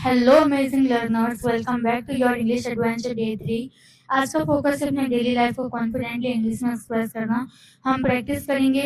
Hello amazing learners, welcome back to your English adventure day 3। आज का focus है अपने डेली लाइफ को कॉन्फिडेंटली इंग्लिश में एक्सप्रेस करना। हम प्रैक्टिस करेंगे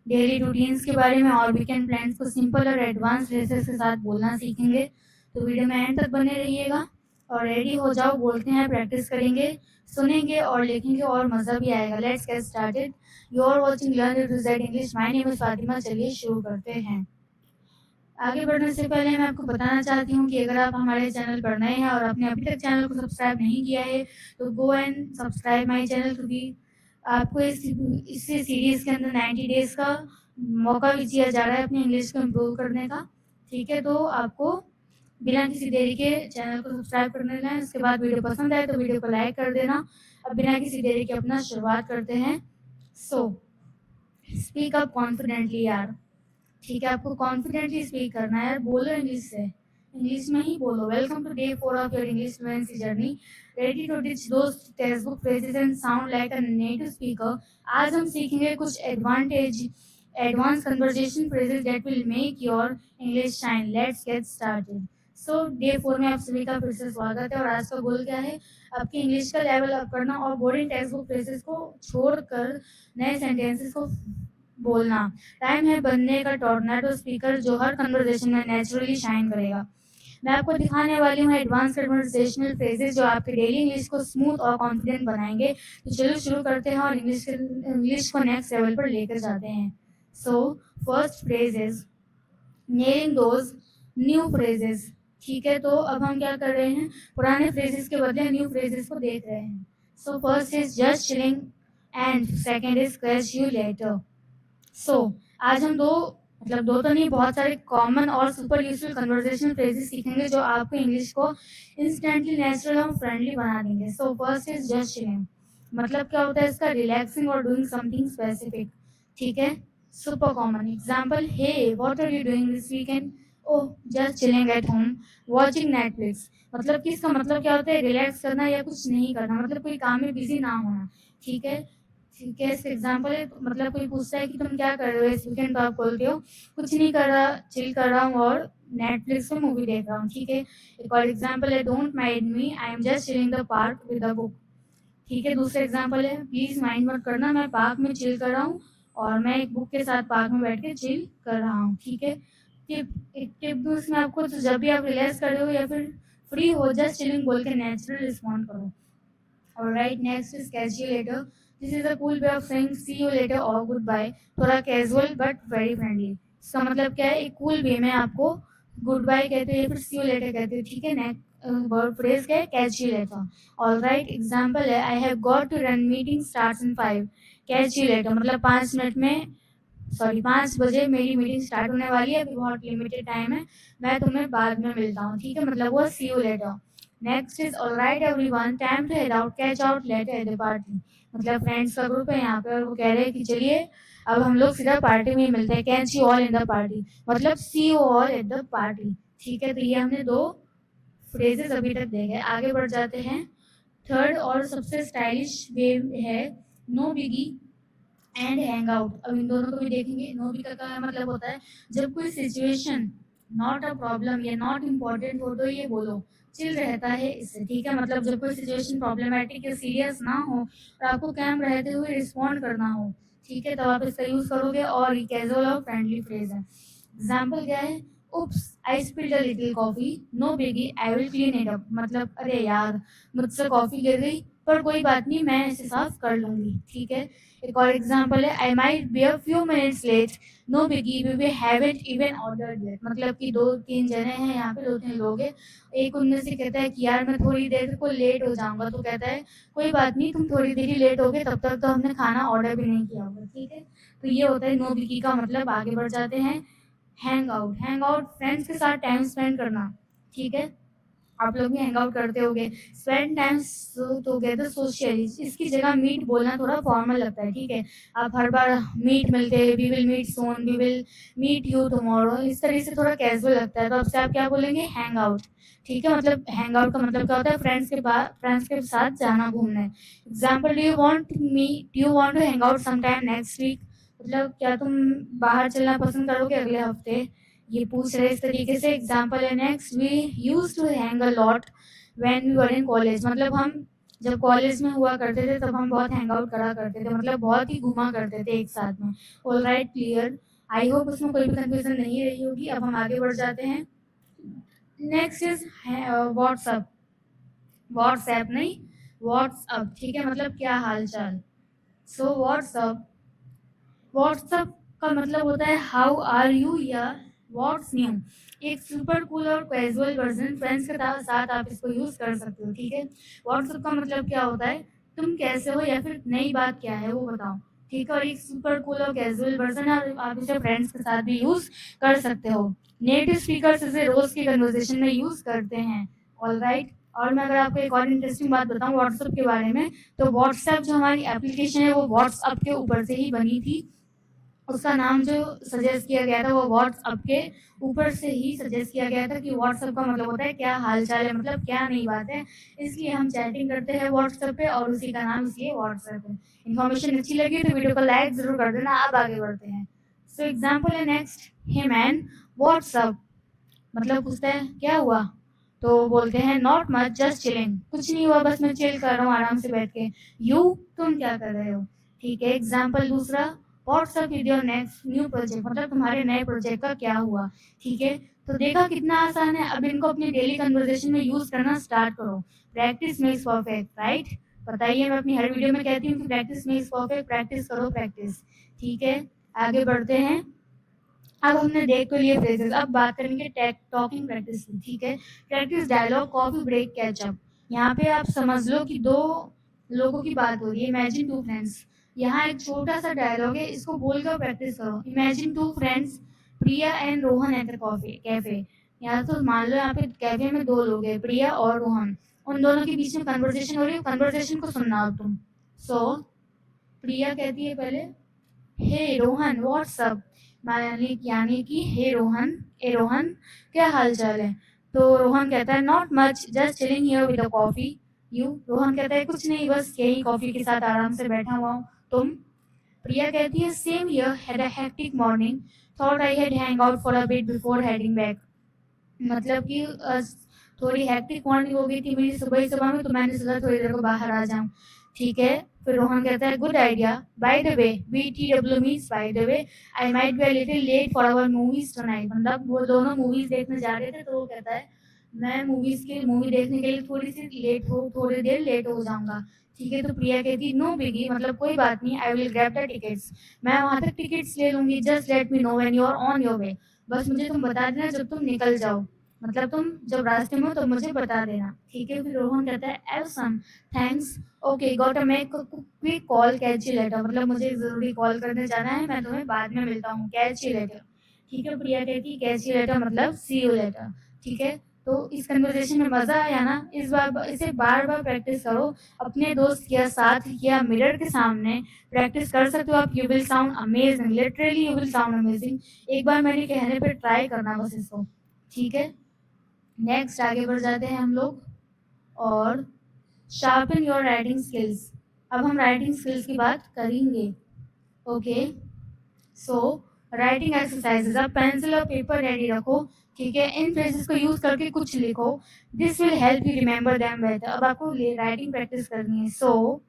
डेली रूटीन्स के बारे में और वीकेंड प्लान्स को सिंपल और एडवांस फ्रेजेस के साथ बोलना सीखेंगे। तो वीडियो में एंड तक बने रहिएगा और रेडी हो जाओ। बोलते हैं, प्रैक्टिस करेंगे, सुनेंगे और लिखेंगे और मज़ा भी आएगा। Let's get started. You are watching learn to Z English. My name is Fatima. चलिए शुरू करते हैं। आगे बढ़ने से पहले मैं आपको बताना चाहती हूँ कि अगर आप हमारे चैनल पर नए हैं और आपने अभी तक चैनल को सब्सक्राइब नहीं किया है तो go and subscribe my channel, क्योंकि आपको इससे सीरीज के अंदर 90 डेज का मौका भी दिया जा रहा है अपनी इंग्लिश को इम्प्रूव करने का। ठीक है, तो आपको बिना किसी देरी के चैनल को सब्सक्राइब कर देना है। उसके बाद वीडियो पसंद आए तो वीडियो को लाइक कर देना। अब बिना किसी देरी के अपना शुरुआत करते हैं। सो स्पीक अप कॉन्फिडेंटली यार। ठीक है, आपको कॉन्फिडेंटली स्पीक करना है यार। बोलो इंग्लिश से, इंग्लिश में ही बोलो। Welcome to day 4 of your English fluency journey. Ready to teach those textbook phrases and sound like a native speaker. आज हम सीखेंगे कुछ advance conversation phrases that will make your English shine. Let's get started. So day 4 में आप सभी का फिर से स्वागत है और आज का गोल क्या है? आपकी इंग्लिश का लेवल अप करना और बोरिंग टेक्स्ट बुक फ्रेजेस को छोड़कर नए सेंटेंसेस को बोलना। टाइम है बनने का टोर्नेडो स्पीकर जो हर कन्वर्सेशन में नेचुरली शाइन करेगा। मैं आपको दिखाने वाली हूँ एडवांस कन्वर्सेशनल फ्रेजेस जो आपके डेली इंग्लिश को स्मूथ और कॉन्फिडेंट बनाएंगे। तो चलो शुरू करते हैं और इंग्लिश को नेक्स्ट लेवल पर लेकर जाते हैं। So first phrase is nailing those new phrases. ठीक है, तो अब हम क्या कर रहे हैं? पुराने फ्रेजेस के बदले न्यू फ्रेजेस को देख रहे हैं। So first is just chilling and second is catch you later. So आज हम दो तो नहीं, बहुत सारे कॉमन और सुपर यूजफुल कन्वर्सेशनल फ्रेजेस सीखेंगे जो आपको इंग्लिश को इंस्टेंटली नेचुरल और फ्रेंडली बना देंगे। सो फर्स्ट इज जस्ट चिलिंग। मतलब क्या होता है इसका? रिलैक्सिंग और डूइंग समथिंग स्पेसिफिक। ठीक है, super common example, hey what are you doing this weekend? Oh just chilling at home watching Netflix. मतलब कि इसका मतलब क्या होता है? रिलैक्स करना या कुछ नहीं करना, मतलब कोई काम में बिजी ना होना। ठीक है, ठीक है, इसका एग्जाम्पल है, मतलब कोई पूछता है कि तुम क्या कर रहे हो इस वीकेंड, तो आप बोलते हो कुछ नहीं कर रहा, चिल कर रहा हूँ और नेटफ्लिक्स पे मूवी देख रहा हूँ। ठीक है, एक और एग्जाम्पल है, don't mind me, I am just chilling the park with a book. ठीक है, दूसरा एग्जाम्पल है, प्लीज माइंड मत करना, मैं पार्क में चिल कर रहा हूँ और मैं एक बुक के साथ पार्क में बैठ के चिल कर रहा हूँ। ठीक है, एक टिप दूँ इसमें आपको, तो जब भी आप रिलैक्स कर रहे हो या फिर फ्री हो, जस्ट चिलिंग बोल के नेचुरल रिस्पॉन्ड करो। Alright, next is catch you later. This is a cool way of saying see you later or goodbye. थोड़ा casual but very friendly. इसका मतलब क्या है? एक cool way में आपको goodbye कहते हैं या फिर see you later कहते हैं। ठीक है, नेक्स्ट वर्ड फ्रेज क्या है? catch you later. Alright, example है, I have got to run, meeting starts in 5. catch you later मतलब 5 मिनट में, सॉरी 5 बजे मेरी मीटिंग स्टार्ट होने वाली है, अभी बहुत लिमिटेड टाइम है, मैं तुम्हें बाद में मिलता हूँ। ठीक है, मतलब वो see you later. Next is alright everyone, time to head out, catch out later at the party. मतलब फ्रेंड्स का ग्रुप है यहाँ पे और वो कह रहे हैं कि चलिए अब हम लोग सीधा पार्टी में ही मिलते हैं। Catch you all in the party मतलब see you all at the party. ठीक है, तो ये हमने दो फ्रेजेस अभी तक देखे। आगे बढ़ जाते हैं। थर्ड और सबसे स्टाइलिश वे है नो बिगी एंड हैंग आउट। अब इन दोनों को भी देखेंगे। नो बी का क्या मतलब होता है? जब कोई सिचुएशन नॉट अ प्रॉब्लम या नॉट इम्पोर्टेंट हो तो ये बोलो, चिल रहता है इससे। ठीक है, मतलब जब कोई सिचुएशन प्रॉब्लमेटिक या सीरियस ना हो और आपको कैम रहते हुए रिस्पॉन्ड करना हो, ठीक है, तब आप इसका यूज करोगे। और ये कैजुअल और फ्रेंडली फ्रेज है। एग्जाम्पल क्या है? Oops I spilled a little coffee, no biggie I will clean it up. मतलब अरे यार मुझसे कॉफी गिर गई, पर कोई बात नहीं, मैं इसे साफ कर लूंगी। ठीक है, एक और एग्जाम्पल है, I might be a few minutes late, no biggie we we haven't even ordered yet. मतलब कि 2-3 जने हैं यहाँ पे, 2-3 लोग हैं, एक उनमें से कहता है कि यार मैं थोड़ी देर को लेट हो जाऊंगा, तो कहता है कोई बात नहीं, तुम थोड़ी देर ही लेट हो गए, तब तक तो हमने खाना ऑर्डर भी नहीं किया होगा। ठीक है, तो ये होता है नो बिगी का मतलब। आगे बढ़ जाते हैं। Hang out, hang out friends के साथ टाइम स्पेंड करना। ठीक है, आप लोग भी हैंग आउट करते होगे। स्पेंड टाइम टुगेदर सोशली, इसकी जगह मीट बोलना थोड़ा फॉर्मल लगता है। ठीक है, आप हर बार मीट मिलते हैं, we will meet soon, we will meet you tomorrow, इस तरह से थोड़ा कैजुअल लगता है, तो अब से आप क्या बोलेंगे? Hang out. ठीक है, मतलब हैंग आउट का मतलब क्या होता है? फ्रेंड्स के साथ जाना घूमना। Example, do you want to hang out sometime next week. मतलब क्या तुम बाहर चलना पसंद करोगे अगले हफ्ते? ये पूछ रहे इस तरीके से। एग्जाम्पल है next, we use to hang a lot when we were in college, मतलब हम जब कॉलेज में हुआ करते थे तब हम बहुत हैंग आउट करा करते थे, मतलब बहुत ही घुमा करते थे एक साथ में। All right, clear. I hope उसमें कोई भी कंफ्यूजन नहीं रही होगी। अब हम आगे बढ़ जाते हैं। Next is what's up. व्हाट्सएप नहीं, व्हाट्सअप, ठीक है, मतलब क्या हाल चाल। सो व्हाट्सअप, व्हाट्सअप का मतलब होता है हाउ आर यू या व्हाट्स न्यू। एक सुपर कूल और कैजुअल वर्जन, फ्रेंड्स के साथ आप इसको यूज कर सकते हो, ठीक है। व्हाट्सअप का मतलब क्या होता है, तुम कैसे हो या फिर नई बात क्या है वो बताओ, ठीक है। और एक सुपर कूल और कैजुअल वर्जन है, आप इसे फ्रेंड्स के साथ भी यूज कर सकते हो। नेटिव स्पीकर्स इसे रोज की कन्वर्सेशन में यूज करते हैं। All right. और मैं अगर आपको एक और इंटरेस्टिंग बात बताऊं व्हाट्सएप के बारे में, तो व्हाट्सएप जो हमारी एप्लीकेशन है वो व्हाट्सएप के ऊपर से ही बनी थी। उसका नाम जो सजेस्ट किया गया था वो व्हाट्सएप के ऊपर से ही सजेस्ट किया गया था, कि व्हाट्सएप का मतलब होता है क्या हाल चाल है, मतलब क्या नई बात है। इसलिए हम चैटिंग करते हैं व्हाट्सएप पे, और उसी का नाम इसलिए व्हाट्सएप है। इन्फॉर्मेशन अच्छी लगी तो वीडियो को लाइक जरूर कर देना। अब आगे बढ़ते हैं। सो एग्जाम्पल है नेक्स्ट, हे मैन व्हाट्सएप, मतलब पूछता है क्या हुआ, तो बोलते हैं नॉट मच जस्ट चिलिंग, कुछ नहीं हुआ बस मैं चिल कर रहा हूँ आराम से बैठ के। यू, तुम क्या कर रहे हो, ठीक है। एग्जाम्पल दूसरा, what's up with your next new project, मतलब तुम्हारे नए प्रोजेक्ट का क्या हुआ, ठीक है। तो देखा कितना आसान है। अब इनको अपनी डेली कन्वर्सेशन में यूज करना स्टार्ट करो। Practice makes perfect, right. बताइए, मैं अपनी हर वीडियो में कहती हूँ कि प्रैक्टिस मेक्स परफेक्ट, प्रैक्टिस करो प्रैक्टिस, ठीक है। आगे बढ़ते हैं। अब हमने देख तो लिए फ्रेजेस, अब बात करेंगे टॉकिंग प्रैक्टिस की, ठीक है। Practice dialogue, coffee break, catch up. यहाँ पे आप समझ लो कि दो लोगों की बात हो रही है, इमेजिन टू फ्रेंड्स। यहाँ एक छोटा सा डायलॉग है, इसको बोलकर प्रैक्टिस करो। Imagine two friends, Priya and Rohan at the coffee cafe. यहाँ तो मान लो यहाँ पे कैफे में दो लोग हैं, प्रिया और रोहन। उन दोनों के बीच में कन्वर्सेशन हो रही है, कन्वर्सेशन को सुनना हो तुम। सो प्रिया कहती है पहले, हे रोहन व्हाट्सअप, यानी कि हे रोहन, ए रोहन क्या हाल चाल है। तो रोहन कहता है not much just chilling here with a coffee. You, Rohan कहता है कुछ नहीं बस यही कॉफी के साथ आराम से बैठा हुआ हूँ। तुम, प्रिया कहती है same here, had a hectic morning, thought I had hang out for a bit before heading back. मतलब कि थोड़ी हेक्टिक मॉर्निंग हो गई थी मेरी सुबह ही सुबह में, तो मैंने सोचा थोड़ी देर को बाहर आ जाऊं, ठीक है। फिर रोहन कहता है good idea, by the way BTW means by the way I might be a little late for our movies tonight, मतलब वो दोनों मूवीज देखने जा रहे थे, तो वो कहता है मैं मूवी देखने के लिए थोड़ी सी लेट हो, थोड़ी देर लेट हो जाऊंगा, ठीक है। तो प्रिया कहती नो बिगी, मतलब कोई बात नहीं, I will grab the tickets, मैं वहां तक टिकट्स ले लूंगी, just let me know when you are on your way, बस मुझे तुम बता देना जब तुम निकल जाओ, मतलब तुम जब रास्ते में हो तो मुझे बता देना, ठीक है। फिर रोहन कहता है awesome, thanks, okay got a make quick call, catch you later, मतलब मुझे जरूरी कॉल करने जाना है, मैं तुम्हें बाद में मिलता हूँ, कैच यू लेटर, ठीक है। प्रिया कहती है कैच यू लेटर मतलब सी यू लेटर, ठीक है। तो इस कन्वर्सेशन में मजा आया ना, इसे बार बार प्रैक्टिस करो, अपने दोस्त या साथ या मिरर के सामने प्रैक्टिस कर सकते हो आप। You will sound amazing, literally you will sound amazing. एक बार मेरे कहने पे ट्राई करना बस इसको, ठीक है। नेक्स्ट आगे बढ़ जाते हैं हम लोग, और शार्पन योर राइटिंग स्किल्स। अब हम राइटिंग स्किल्स की बात करेंगे, ओके। सो राइटिंग एक्सरसाइजेस, अब पेंसिल और पेपर रेडी रखो, ठीक है। इन फ्रेजेस को यूज करके कुछ लिखो, this will help you remember them better. अब आपको राइटिंग प्रैक्टिस करनी है। सो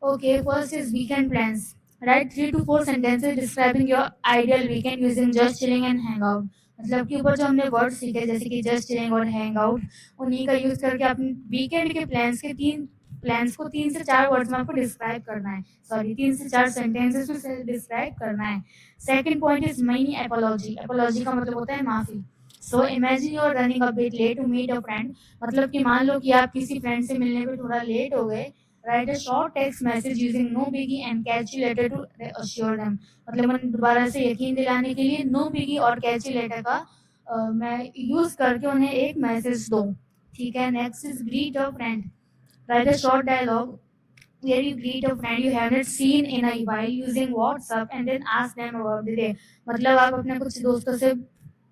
okay, first is weekend plans. Write 3 to 4 sentences describing your ideal weekend using just chilling and hang out. मतलब कि ऊपर जो हमने वर्ड सीखे जैसे कि जस्ट चिलिंग और हैंग आउट, उन्हीं का यूज करके अपने वीकेंड के प्लान्स को 3 से 4 वर्ड्स में आपको डिस्क्राइब करना है, सॉरी 3 से 4 सेंटेंसेस में डिस्क्राइब करना है। Second point is mini apology. Apology का मतलब होता है माफी। So imagine you are running a bit late to meet a friend, मतलब कि मान लो कि आप किसी फ्रेंड से मिलने में थोड़ा लेट हो गए। Write a short text message using no biggie and catchy letter to assure them, मतलब मैं दोबारा से यकीन दिलाने के लिए no biggie और catchy letter का मैं यूज करके उन्हें एक मैसेज दो, ठीक है। Next is greet a friend. Write a short dialogue where you greet a friend you haven't seen in a while using WhatsApp and then ask them about the day, मतलब आप अपने कुछ दोस्तों से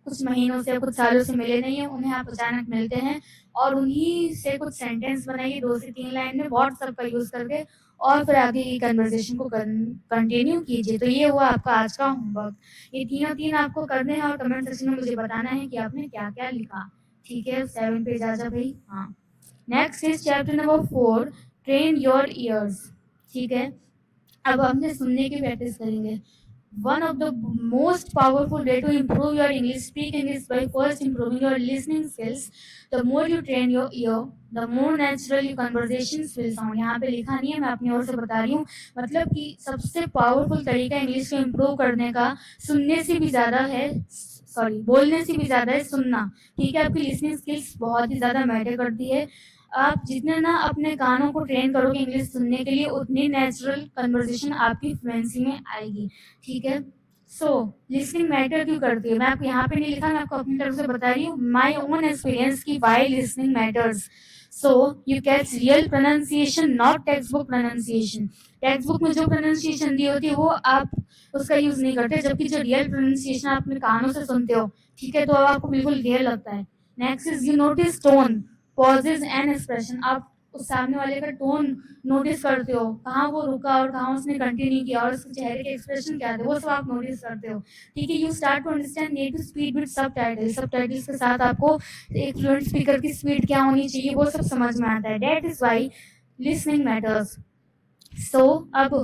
कुछ महीनों से कुछ सालों से मिले नहीं है, उन्हें आप अचानक मिलते हैं और उन्हीं से कुछ सेंटेंस बनाइए 2 से 3 लाइन में व्हाट्सएप का यूज करके, और फिर आगे की कन्वर्सेशन को कंटिन्यू कीजिए। तो ये हुआ आपका आज का होमवर्क। ये तीनों तीन आपको करने हैं और कमेंट सेक्शन में मुझे बताना है कि आपने क्या-क्या लिखा। ठीक है, 7 पेज आ जा भई। हाँ। Next is chapter number 4, train your ears. ठीक है, अब हमने सुनने की प्रैक्टिस करेंगे। One of the most powerful way to improve your English speaking is by first improving your listening skills. The more you train your ear, the more natural your conversations will sound. यहाँ पे लिखा नहीं है, मैं अपनी ओर से बता रही हूँ। मतलब कि सबसे पावरफुल तरीका इंग्लिश को इम्प्रूव करने का सुनने से भी ज़्यादा है, सॉरी बोलने से भी ज़्यादा है सुनना। ठीक है, आपकी लिसनिंग स्किल्स बहुत ही ज़्यादा मैटर करती है। आप जितने ना अपने कानों को ट्रेन करोगे इंग्लिश सुनने के लिए, उतनी नेचुरल कन्वर्सेशन आपकी फ्लुएंसी में आएगी। ठीक है, सो लिसनिंग मैटर क्यों करती है, मैं आपको यहाँ पे नहीं लिखा, मैं आपको अपनी तरफ से बता रही हूँ। माई ओन एक्सपीरियंस की why listening matters. So you catch real pronunciation, not textbook pronunciation. Textbook में जो प्रोनाउंसिएशन दी होती है वो आप उसका यूज नहीं करते, जबकि जो रियल प्रोनाउंसिएशन आप अपने कानों से सुनते हो, ठीक है, तो आपको बिल्कुल रियल लगता है। Next is you notice tone, pauses and expression. आप उस सामने वाले का टोन नोटिस करते हो, कहाँ वो रुका और कहाँ उसने कंटिन्यू किया और उसके चेहरे के एक्सप्रेशन क्या थे, वो सब आप नोटिस करते हो। ठीक है, you start to understand native speed with subtitles. Subtitles के साथ आपको एक फ्लुएंट स्पीकर की स्पीड क्या होनी चाहिए वो सब समझ में आता है। That is why listening matters. So अब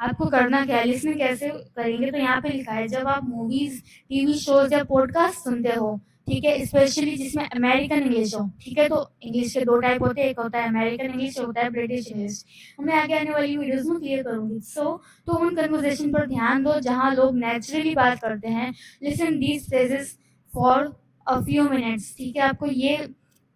आपको करना क्या है, लिसनिंग कैसे करेंगे, तो यहाँ पे लिखा है जब आप मूवीज, टीवी शोज या पॉडकास्ट सुनते हो, ठीक है, स्पेशली जिसमें अमेरिकन इंग्लिश हो। ठीक है, तो इंग्लिश के दो टाइप होते हैं, एक होता है अमेरिकन इंग्लिश, होता है ब्रिटिश इंग्लिश। मैं आगे आने वाली वीडियोस में क्लियर करूंगी। तो उन कन्वर्सेशन पर ध्यान दो जहाँ लोग नेचुरली बात करते हैं। Listen these phrases for a few minutes. ठीक है, आपको ये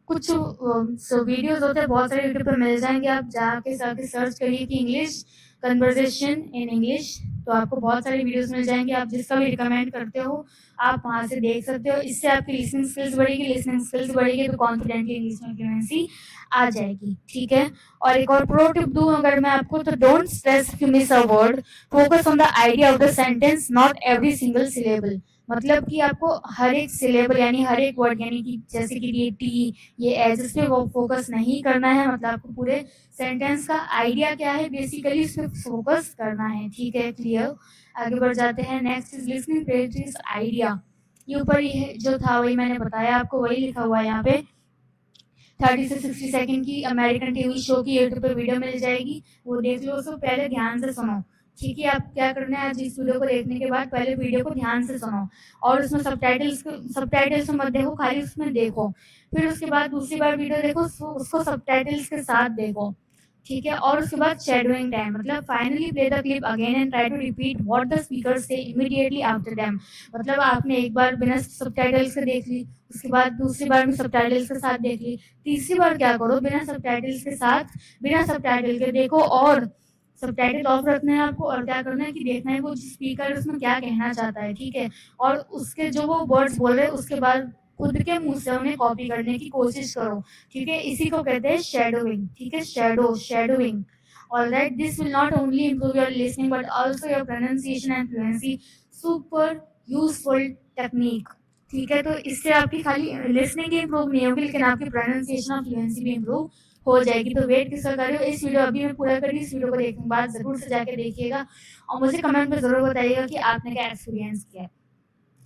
कुछ वीडियोस होते हैं, बहुत सारे यूट्यूब पर मिल जाएंगे, आप जाके सर्च करिए कि इंग्लिश कन्वर्सेशन इन इंग्लिश, तो आपको बहुत सारी वीडियोस मिल जाएंगे। आप जिसका भी रिकमेंड करते हो आप वहाँ से देख सकते हो। इससे आपकी लिसनिंग स्किल्स बढ़ेगी, लिसनिंग स्किल्स बढ़ेगी तो कॉन्फिडेंटली इंग्लिश में फ्लुएंसी आ जाएगी। ठीक है, और एक और प्रो टिप दूं अगर मैं आपको, तो don't stress if you miss a word, focus on the idea of the sentence, not every single syllable. मतलब कि आपको हर एक सिलेबल यानी हर एक वर्ड, यानी कि जैसे कि ये टी, ये एज, इस पे वो फोकस नहीं करना है। मतलब आपको पूरे सेंटेंस का आइडिया क्या है बेसिकली उस पर फोकस करना है। ठीक है, क्लियर। आगे बढ़ जाते हैं। Next is listening practice idea. ये ऊपर ये जो था वही मैंने बताया आपको, वही लिखा हुआ है यहाँ पे। 30 से 60 सेकंड की अमेरिकन टीवी शो की यूट्यूब पे वीडियो मिल जाएगी, वो देख लो। उसको पहले ध्यान से सुनो। ठीक है, आप क्या करना है, आज इस वीडियो को देखने के बाद पहले वीडियो को ध्यान से सुनो और उसमें सबटाइटल्स मत देखो, खाली उसमें देखो। फिर उसके बाद दूसरी बार वीडियो देखो, उसको सबटाइटल्स के साथ देखो। ठीक है, और उसके बाद शेडोइंग टाइम, मतलब finally play the clip again and try to repeat what the speaker says immediately after them. मतलब आपने एक बार बिना सबटाइटल्स के देख ली, उसके बाद दूसरी बार में सबटाइटल्स के साथ देख ली, तीसरी बार क्या करो, बिना सबटाइटल्स के साथ, बिना सबटाइटल के देखो और सबटाइटल ऑफ रखना है आपको, और क्या करना है कि देखना है वो स्पीकर उसमें क्या कहना चाहता है। ठीक है, और उसके जो वो वर्ड्स बोल रहे हैं उसके बाद खुद के मुंह से उन्हें कॉपी करने की कोशिश करो। ठीक है, इसी को कहते हैं शेडोइंग। ठीक है, shadowing. Alright, this will not only improve your listening but also your pronunciation and fluency. Super useful technique. ठीक है, तो इससे आपकी खाली लिसनिंग ही इंप्रूव नहीं होगी, लेकिन आपकी प्रोनाउंसिएशन और फ्लुएंसी भी इंप्रूव हो जाएगी। तो वेट किसका कर रहे हो, इस वीडियो अभी मैं पूरा करी, इस वीडियो को देखने के बाद जरूर से जाके देखिएगा और मुझे कमेंट में जरूर बताइएगा कि आपने क्या एक्सपीरियंस किया है।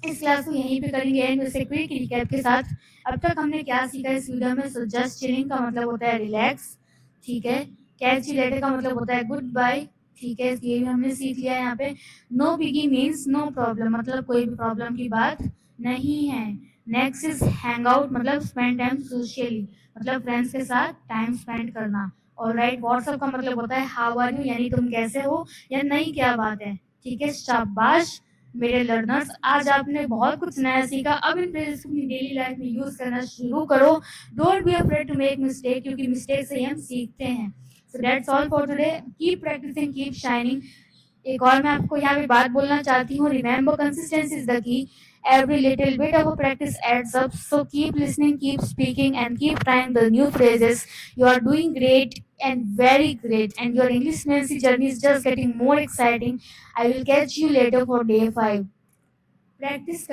इस क्लास को यहीं पे करेंगे एंड वैसे क्विक रिकैप के साथ। अब तक हमने क्या सीखा इस वीडियो में, सो जस्ट चिलिंग का मतलब होता है रिलैक्स। ठीक है, कैच यू लेटर का मतलब होता है गुड बाय। ठीक है, ये भी हमने सीख लिया है यहाँ पे। नो बिगी मीन्स नो प्रॉब्लम, मतलब कोई भी प्रॉब्लम की बात नहीं है। नेक्स्ट इज हैंग आउट, मतलब स्पेंड टाइम सोशली, मतलब फ्रेंड्स के साथ टाइम स्पेंड करना। और राइट, व्हाट्सएप का मतलब होता है हाउ आर यू, यानी तुम कैसे हो या नहीं क्या बात है। ठीक है, शाबाश मेरे लर्नर्स, आज आपने बहुत कुछ नया सीखा। अब इन फ्रेजेस को अपनी डेली लाइफ में यूज करना शुरू करो। Don't be afraid to make mistake, क्योंकि मिस्टेक से ही हम सीखते हैं। So that's all for today. Keep practicing, keep shining. एक और मैं आपको यहाँ पे बात बोलना चाहती हूँ, remember consistency is the key. Every little bit of a practice adds up. So keep listening, keep speaking, and keep trying the new phrases. You are doing great and very great, and your English fluency journey is just getting more exciting. I will catch you later for day 5. Practice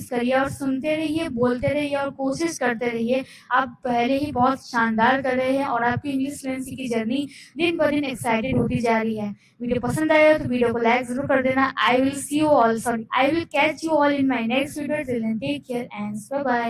करिए और सुनते रहिए, बोलते रहिए और कोशिश करते रहिए। आप पहले ही बहुत शानदार कर रहे हैं और आपकी इंग्लिश फ्लुएंसी की जर्नी दिन ब दिन एक्साइटेड होती जा रही है। वीडियो पसंद आया हो तो वीडियो को लाइक ज़रूर कर देना। I will catch you all in my next video. Till then take care and bye bye.